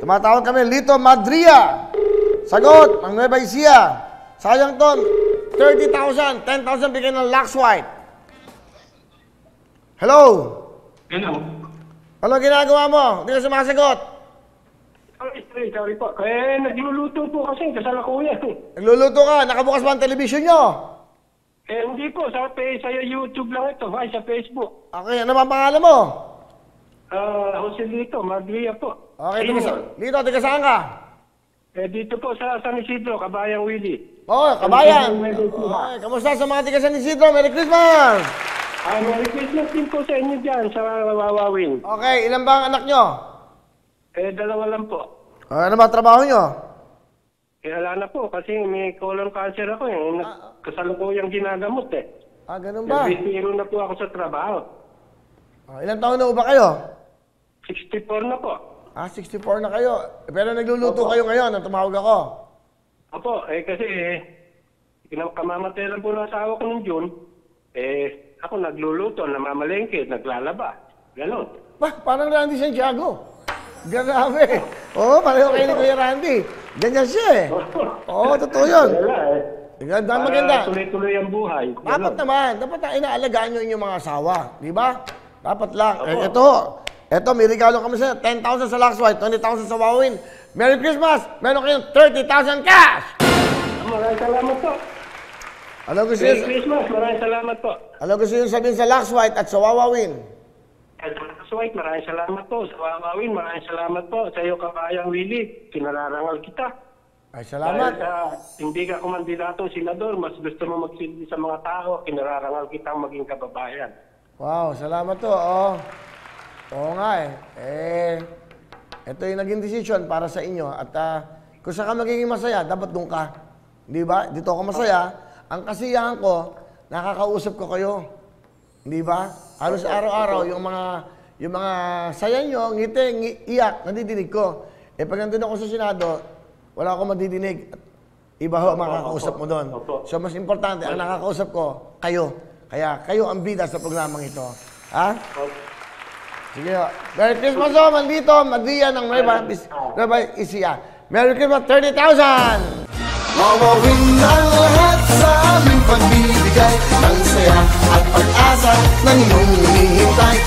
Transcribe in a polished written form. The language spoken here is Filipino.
Tumatawag kami, Lito Madria. Sagot, ang Nueva Ecija. Sayang to, 30,000, 10,000 bigyan ng Lux White. Hello? Hello. Ano ginagawa mo? Hindi ka sumasagot. Sorry po. Nagluluto po kasi, kasal ako yan. Nagluluto ka, nakabukas ba ang television nyo? Hindi po, sa YouTube lang ito, sa Facebook. Okay, ano ba ang pangalan mo? Jose Lito, Madria po. Okay, Lito, tiga saan ka? Dito po sa San Isidro, Kabayang Willie. Oh, Kabayan. Okay, kamusta sa mga tiga San Isidro? Merry Christmas! Merry Christmas din po sa inyo dyan, sa Wawawin. Okay, ilan ba ang anak nyo? Dalawa lang po. Ano ba trabaho nyo? Wala na po, kasi may colon cancer ako eh. Kasalukuyang ginagamot eh. Ganun ba? Nagbibiro na po ako sa trabaho. Ilang taon na ba kayo? 64 na po. 64 na kayo. Pero nagluluto kayo ngayon nang tumawag ako. Opo, kasi kamamatay lang po ng asawa ko ng June. Ako nagluluto, namamalengke, naglalaba. Ganon. Parang Randy Santiago. Grabe. Pareho kayo ni Kuya Randy. Ganyan siya eh. Totoo yun. Wala Maganda. Tuloy-tuloy ang buhay. Dapat naman. Dapat na inaalagaan nyo inyong mga asawa. Di ba? Dapat lang. Ito, may regalo kami sa'yo. 10,000 sa Lux White, 20,000 sa Wawin. Merry Christmas! Meron kayong 30,000 cash! Maraming salamat po. Merry Christmas, maraming salamat po. Ano gusto nyo sabihin sa Lux White at sa Wawawin? Lux White, maraming salamat po. Sa Wawawin, maraming salamat po. Sa iyo, Kabayang Willie, kinararangal kita. Ay, salamat. Dahil hindi ka kumandidatong senador, mas gusto mo magsilbi sa mga tao, kinararangal kitang maging kababayan. Wow, salamat to. Oo nga eh. Ito yung naging desisyon para sa inyo. At kung saan ka magiging masaya, dapat doon ka. Di ba? Dito ako masaya. Ang kasiyahan ko, nakakausap ko kayo. Di ba? Halos araw-araw, yung mga saya nyo, ngiti, iyak, nadidinig ko. Pag nandun ako sa Senado, wala akong madidinig. Iba ho ang makakausap mo doon. So, mas importante, ang nakakausap ko, kayo. Kaya kayo ang bida sa programang ito. Ha? Sige ho. Merry Christmas ho, Mandito, Madria ng Nueva Ecija. Merry Christmas, 30,000! Wawawin ang lahat sa aming pagbibigay ng saya at pag-asa ng iyong hinihintay.